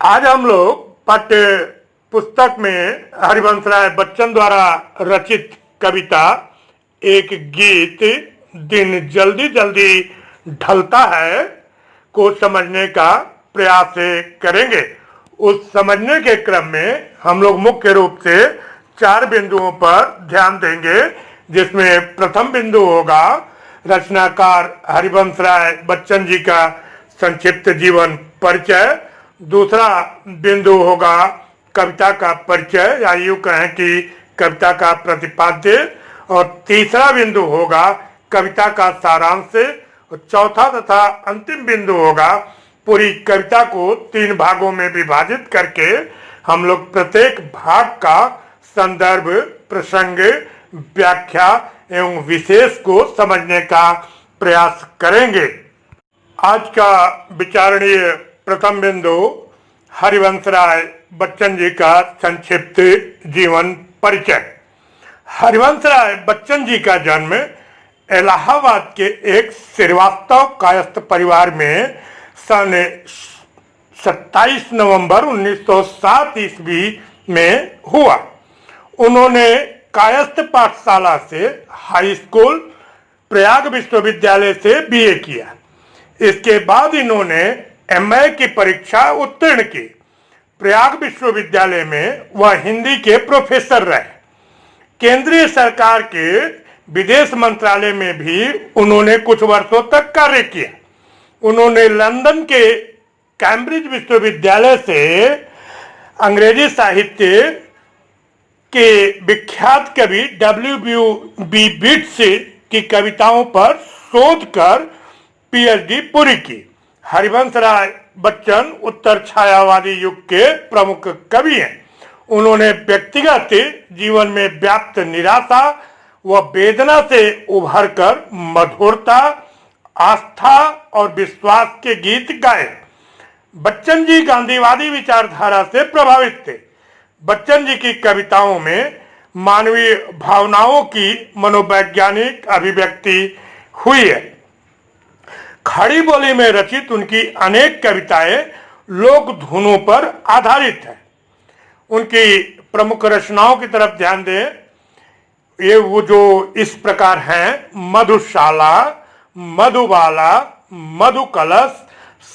आज हम लोग पाठ्य पुस्तक में हरिवंश राय बच्चन द्वारा रचित कविता एक गीत दिन जल्दी जल्दी ढलता है को समझने का प्रयास करेंगे। उस समझने के क्रम में हम लोग मुख्य रूप से 4 बिंदुओं पर ध्यान देंगे, जिसमें प्रथम बिंदु होगा रचनाकार हरिवंश राय बच्चन जी का संक्षिप्त जीवन परिचय। दूसरा बिंदु होगा कविता का परिचय या यूं कहें कि कविता का प्रतिपाद्य। और तीसरा बिंदु होगा कविता का सारांश। और चौथा तथा अंतिम बिंदु होगा पूरी कविता को 3 भागों में विभाजित करके हम लोग प्रत्येक भाग का संदर्भ, प्रसंग, व्याख्या एवं विशेष को समझने का प्रयास करेंगे। आज का विचारणीय प्रथम बिंदु हरिवंश राय बच्चन जी का संक्षिप्त जीवन परिचय। हरिवंश राय बच्चन जी का जन्म इलाहाबाद के एक श्रीवास्तव कायस्थ परिवार में सन 27 नवंबर 1907 ईस्वी में हुआ। उन्होंने कायस्थ पाठशाला से हाई स्कूल, प्रयाग विश्वविद्यालय से बीए किया। इसके बाद इन्होंने एमए की परीक्षा उत्तीर्ण की। प्रयाग विश्वविद्यालय में वह हिंदी के प्रोफेसर रहे। केंद्रीय सरकार के विदेश मंत्रालय में भी उन्होंने कुछ वर्षों तक कार्य किया। उन्होंने लंदन के कैम्ब्रिज विश्वविद्यालय से अंग्रेजी साहित्य के विख्यात कवि W.B. येट्स की कविताओं पर शोध कर पीएचडी पूरी की। हरिवंश राय बच्चन उत्तर छायावादी युग के प्रमुख कवि हैं। उन्होंने व्यक्तिगत जीवन में व्याप्त निराशा व वेदना से उभरकर मधुरता, आस्था और विश्वास के गीत गाए। बच्चन जी गांधीवादी विचारधारा से प्रभावित थे। बच्चन जी की कविताओं में मानवीय भावनाओं की मनोवैज्ञानिक अभिव्यक्ति हुई है। खड़ी बोली में रचित उनकी अनेक कविताएं लोक धुनों पर आधारित है। उनकी प्रमुख रचनाओं की तरफ ध्यान दें, ये वो जो इस प्रकार हैं: मधुशाला, मधुबाला, मधुकलश,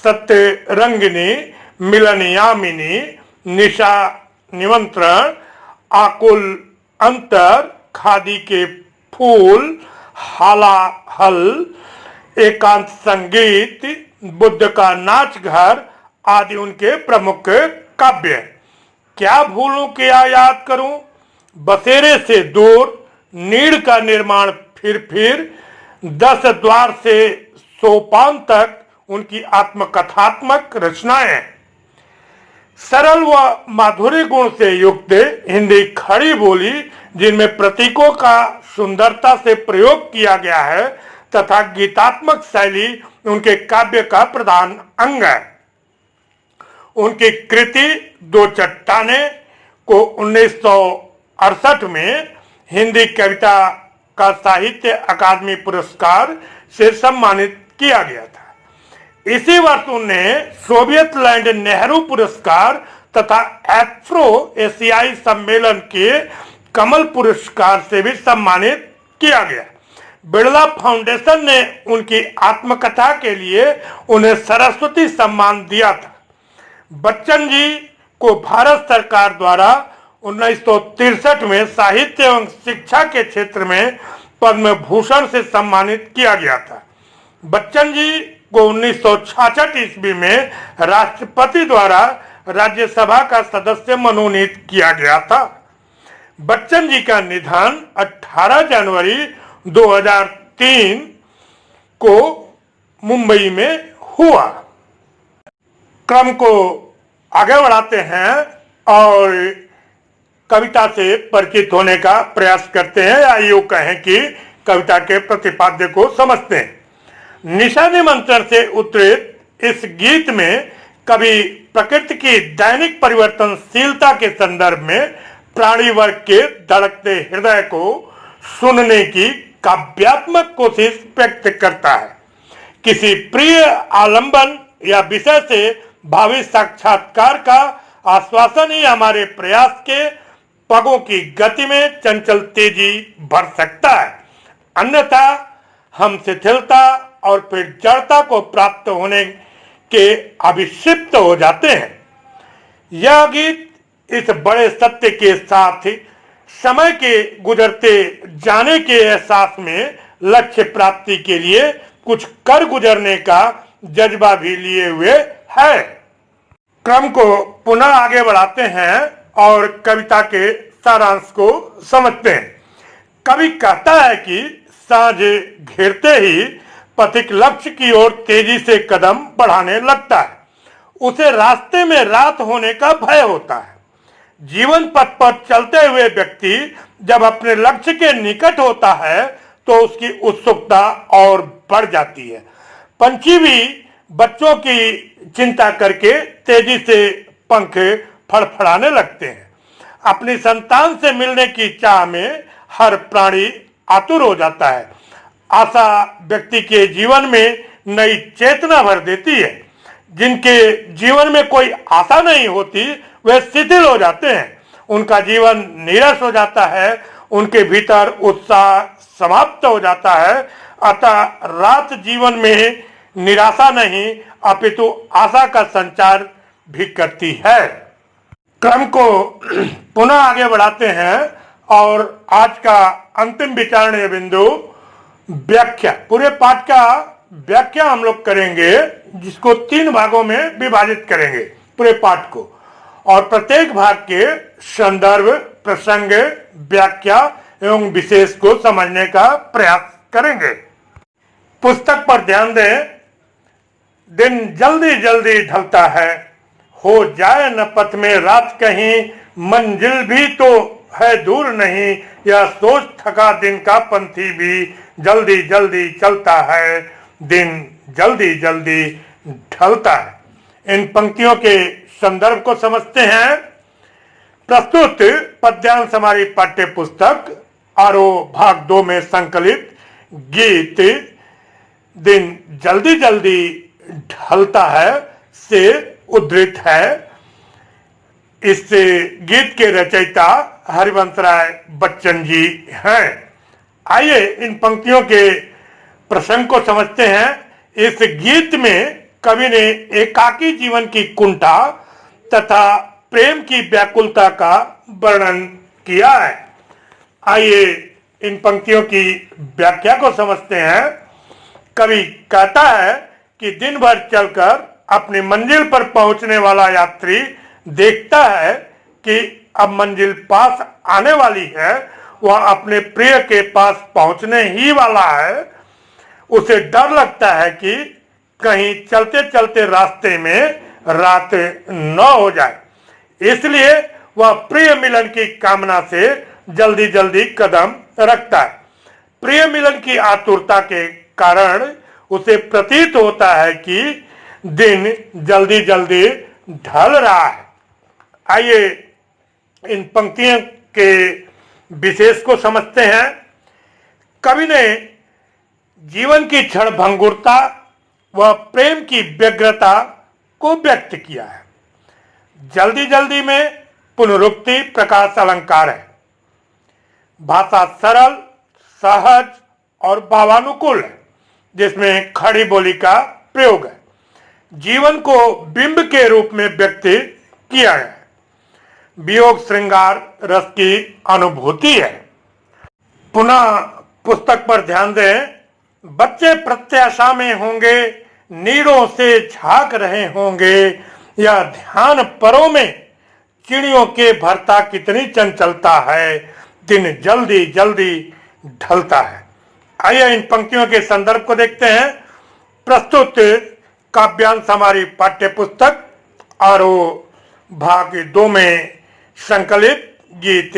सत्यरंगिनी, मिलनयामिनी, निशा निमंत्रण, आकुल अंतर, खादी के फूल, हालाहल, एकांत संगीत, बुद्ध का नाच घर आदि उनके प्रमुख काव्य। क्या भूलूं क्या याद करूं, बसेरे से दूर, नीड़ का निर्माण फिर 10 द्वार से सोपान तक उनकी आत्मकथात्मक रचनाएं हैं। सरल व माधुर्य गुण से युक्त हिंदी खड़ी बोली, जिनमें प्रतीकों का सुंदरता से प्रयोग किया गया है तथा गीतात्मक शैली उनके काव्य का प्रधान अंग है। उनकी कृति 2 चट्टानें को 1968 में हिंदी कविता का साहित्य अकादमी पुरस्कार से सम्मानित किया गया था। इसी वर्ष उन्हें सोवियत लैंड नेहरू पुरस्कार तथा एफ्रो एशियाई सम्मेलन के कमल पुरस्कार से भी सम्मानित किया गया। बिड़ला फाउंडेशन ने उनकी आत्मकथा के लिए उन्हें सरस्वती सम्मान दिया था। बच्चन जी को भारत सरकार द्वारा 1963 में साहित्य एवं शिक्षा के क्षेत्र में पद्म भूषण से सम्मानित किया गया था। बच्चन जी को 1966 ईस्वी में राष्ट्रपति द्वारा राज्यसभा का सदस्य मनोनीत किया गया था। बच्चन जी का निधन 18 जनवरी 2003 को मुंबई में हुआ। क्रम को आगे बढ़ाते हैं और कविता से परिचित होने का प्रयास करते हैं, या यूं कहें कि कविता के प्रतिपाद्य को समझते हैं। निशा निमंत्रण से उत्तरित इस गीत में कवि प्रकृति की दैनिक परिवर्तनशीलता के संदर्भ में प्राणी वर्ग के धड़कते हृदय को सुनने की काव्यात्मक कोशिश व्यक्त करता है। किसी प्रिय आलंबन या विषय से भावी साक्षात्कार का आश्वासन ही हमारे प्रयास के पगों की गति में चंचल तेजी भर सकता है। अन्यथा हम शिथिलता और फिर जड़ता को प्राप्त होने के अभिषिप्त हो जाते हैं। यह गीत इस बड़े सत्य के साथ समय के गुजरते जाने के एहसास में लक्ष्य प्राप्ति के लिए कुछ कर गुजरने का जज्बा भी लिए हुए है। क्रम को पुनः आगे बढ़ाते हैं और कविता के सारांश को समझते हैं। कवि कहता है कि सांझ घेरते ही पथिक लक्ष्य की ओर तेजी से कदम बढ़ाने लगता है। उसे रास्ते में रात होने का भय होता है। जीवन पथ पर चलते हुए व्यक्ति जब अपने लक्ष्य के निकट होता है तो उसकी उत्सुकता और बढ़ जाती है। पंछी भी बच्चों की चिंता करके तेजी से पंख फड़फड़ाने लगते हैं। अपनी संतान से मिलने की चाह में हर प्राणी आतुर हो जाता है। आशा व्यक्ति के जीवन में नई चेतना भर देती है। जिनके जीवन में कोई आशा नहीं होती वे शिथिल हो जाते हैं। उनका जीवन नीरस हो जाता है। उनके भीतर उत्साह समाप्त हो जाता है। अतः रात जीवन में निराशा नहीं अपितु आशा का संचार भी करती है। क्रम को पुनः आगे बढ़ाते हैं और आज का अंतिम विचारणीय बिंदु व्याख्या। पूरे पाठ का व्याख्या हम लोग करेंगे, जिसको 3 भागों में विभाजित करेंगे पूरे पाठ को, और प्रत्येक भाग के संदर्भ, प्रसंग, व्याख्या एवं विशेष को समझने का प्रयास करेंगे। पुस्तक पर ध्यान दें। दिन जल्दी जल्दी ढलता है, हो जाए न पथ में रात कहीं, मंजिल भी तो है दूर नहीं, यह सोच थका दिन का पंथी भी जल्दी जल्दी चलता है, दिन जल्दी जल्दी ढलता है। इन पंक्तियों के संदर्भ को समझते हैं। प्रस्तुत पद्यांश हमारी पाठ्य पुस्तक आरोह भाग 2 में संकलित गीत दिन जल्दी जल्दी ढलता है से उद्धृत है। इस गीत के रचयिता हरिवंश राय बच्चन जी हैं। आइए इन पंक्तियों के प्रसंग को समझते हैं। इस गीत में कवि ने एकाकी जीवन की कुंठा तथा प्रेम की व्याकुलता का वर्णन किया है। आइए इन पंक्तियों की व्याख्या को समझते हैं। कवि कहता है कि दिन भर चलकर अपनी मंजिल पर पहुंचने वाला यात्री देखता है कि अब मंजिल पास आने वाली है, वह अपने प्रिय के पास पहुंचने ही वाला है। उसे डर लगता है कि कहीं चलते चलते रास्ते में रात न हो जाए, इसलिए वह प्रिय मिलन की कामना से जल्दी जल्दी कदम रखता है। प्रिय मिलन की आतुरता के कारण उसे प्रतीत होता है कि दिन जल्दी जल्दी ढल रहा है। आइए इन पंक्तियों के विशेष को समझते हैं। कवि ने जीवन की क्षणभंगुरता व प्रेम की व्यग्रता को व्यक्त किया है। जल्दी जल्दी में पुनरुक्ति प्रकाश अलंकार है। भाषा सरल, सहज और भावानुकूल है, जिसमें खड़ी बोली का प्रयोग है। जीवन को बिंब के रूप में व्यक्त किया है। वियोग श्रृंगार रस की अनुभूति है। पुनः पुस्तक पर ध्यान दें। बच्चे प्रत्याशा में होंगे, नीरों से झांक रहे होंगे, यह ध्यान परों में चिड़ियों के भरता कितनी चंचलता है, दिन जल्दी जल्दी ढलता है। आइए इन पंक्तियों के संदर्भ को देखते हैं। प्रस्तुत काव्यांश हमारी पाठ्य पुस्तक आरोह भाग 2 में संकलित गीत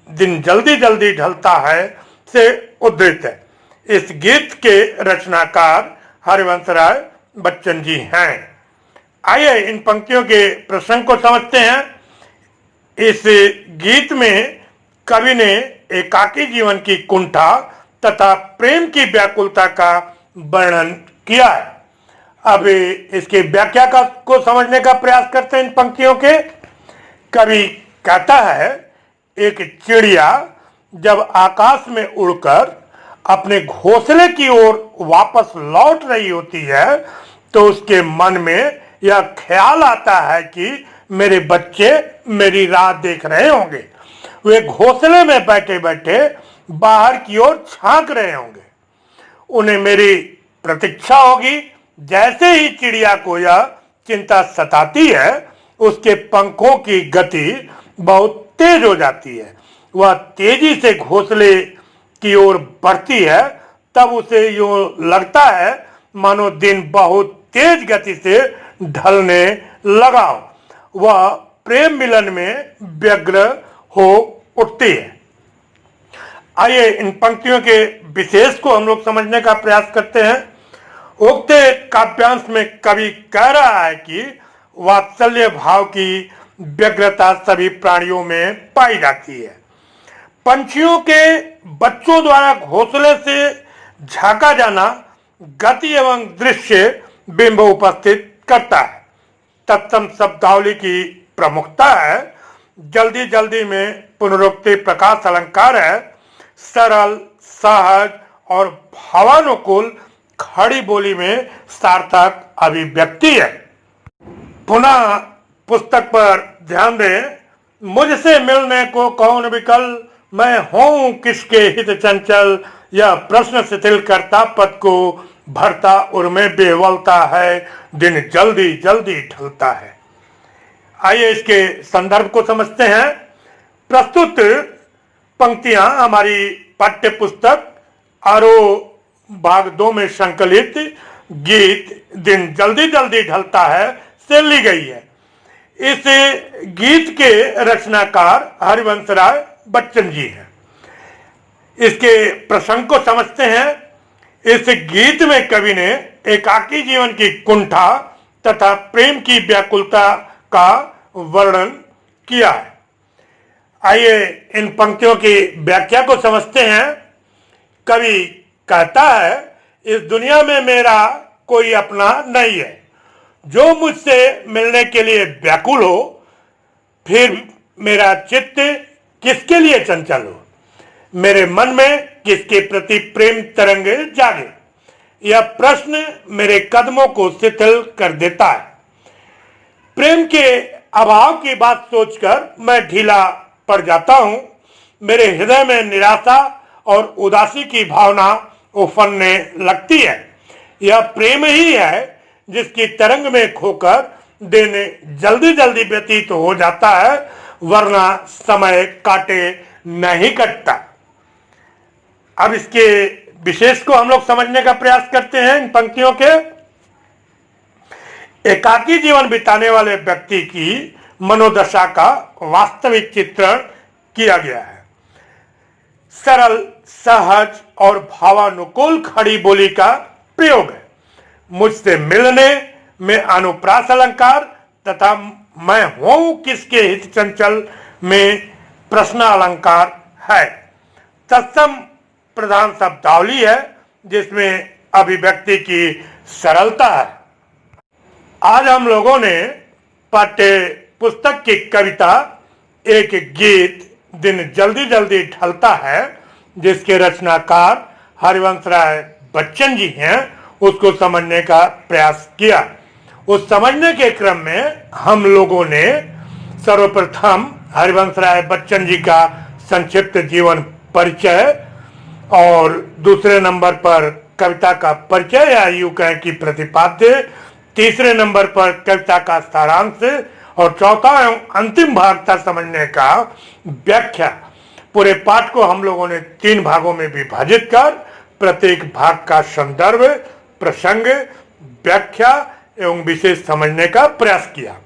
दिन जल्दी जल्दी ढलता है से उद्धृत है। इस गीत के रचनाकार हरिवंश राय बच्चन जी हैं। आइए इन पंक्तियों के प्रसंग को समझते हैं। इस गीत में कवि ने एकाकी जीवन की कुंठा तथा प्रेम की व्याकुलता का वर्णन किया है। अब इसकी व्याख्या को समझने का प्रयास करते हैं इन पंक्तियों के। कवि कहता है, एक चिड़िया जब आकाश में उड़कर अपने घोंसले की ओर वापस लौट रही होती है तो उसके मन में यह ख्याल आता है कि मेरे बच्चे मेरी राह देख रहे होंगे। वे घोंसले में बैठे बैठे बाहर की ओर झांक रहे होंगे। उन्हें मेरी प्रतीक्षा होगी। जैसे ही चिड़िया को यह चिंता सताती है, उसके पंखों की गति बहुत तेज हो जाती है। वह तेजी से घोंसले की ओर बढ़ती है। तब उसे यूं लगता है मानो दिन बहुत तेज गति से ढलने लगा हो। वह प्रेम मिलन में व्यग्र हो उठती है। आइए इन पंक्तियों के विशेष को हम लोग समझने का प्रयास करते हैं। उक्त काव्यांश में कवि कह रहा है कि वात्सल्य भाव की व्यग्रता सभी प्राणियों में पाई जाती है। पंछियों के बच्चों द्वारा घोंसले से झांका जाना गति एवं दृश्य बिंब उपस्थित करता है। तत्सम शब्दावली की प्रमुखता है। जल्दी जल्दी में पुनरुक्ति प्रकाश अलंकार है। सरल, सहज और भावानुकूल खड़ी बोली में सार्थक अभिव्यक्ति है। पुनः पुस्तक पर ध्यान दें। मुझसे मिलने को कौन विकल, मैं हूं किसके हित चंचल, यह प्रश्न शिथिल करता पद को भरता उर्मे बेवलता है, दिन जल्दी जल्दी ढलता है। आइए इसके संदर्भ को समझते हैं। प्रस्तुत पंक्तियां हमारी पाठ्य पुस्तक आरोह भाग 2 में संकलित गीत दिन जल्दी जल्दी ढलता है से ली गई है। इस गीत के रचनाकार हरिवंश राय बच्चन जी हैं। इसके प्रसंग को समझते हैं। इस गीत में कवि ने एकाकी जीवन की कुंठा तथा प्रेम की व्याकुलता का वर्णन किया है। आइए इन पंक्तियों की व्याख्या को समझते हैं। कवि कहता है, इस दुनिया में मेरा कोई अपना नहीं है जो मुझसे मिलने के लिए व्याकुल हो, फिर मेरा चित्त किसके लिए चंचल हो, मेरे मन में किसके प्रति प्रेम तरंग जागे, यह प्रश्न मेरे कदमों को शिथिल कर देता है। प्रेम के अभाव की बात सोचकर मैं ढीला पड़ जाता हूं। मेरे हृदय में निराशा और उदासी की भावना उफनने लगती है। यह प्रेम ही है जिसकी तरंग में खोकर दिन जल्दी जल्दी व्यतीत हो जाता है, वरना समय काटे नहीं कटता। अब इसके विशेष को हम लोग समझने का प्रयास करते हैं। इन पंक्तियों के एकाकी जीवन बिताने वाले व्यक्ति की मनोदशा का वास्तविक चित्रण किया गया है। सरल, सहज और भावानुकूल खड़ी बोली का प्रयोग है। मुझसे मिलने में अनुप्रास अलंकार तथा मैं हूं किसके हित चंचल में प्रश्न अलंकार है। तत्सम प्रधान शब्दावली है जिसमें अभिव्यक्ति की सरलता है। आज हम लोगों ने पाठ्य पुस्तक की कविता एक गीत दिन जल्दी जल्दी ढलता है जिसके रचनाकार हरिवंश राय बच्चन जी हैं, उसको समझने का प्रयास किया। उस समझने के क्रम में हम लोगों ने सर्वप्रथम हरिवंश राय बच्चन जी का संक्षिप्त जीवन परिचय और दूसरे नंबर पर कविता का परिचय या यूं कहें कि प्रतिपाद्य, तीसरे नंबर पर कविता का सारांश और चौथा एवं अंतिम भाग था समझने का व्याख्या। पूरे पाठ को हम लोगों ने 3 भागों में विभाजित कर प्रत्येक भाग का संदर्भ, प्रसंग, व्याख्या एवं विशेष समझने का प्रयास किया।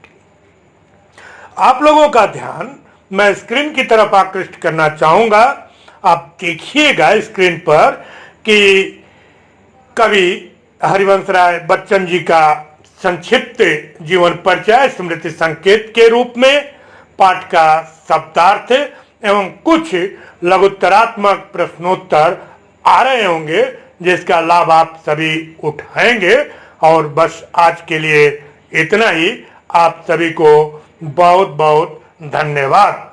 आप लोगों का ध्यान मैं स्क्रीन की तरफ आकृष्ट करना चाहूंगा। आप देखिएगा स्क्रीन पर कि कवि हरिवंश राय बच्चन जी का संक्षिप्त जीवन परिचय स्मृति संकेत के रूप में पाठ का शब्दार्थ एवं कुछ लघुत्तरात्मक प्रश्नोत्तर आ रहे होंगे जिसका लाभ आप सभी उठाएंगे। और बस आज के लिए इतना ही। आप सभी को बहुत बहुत धन्यवाद।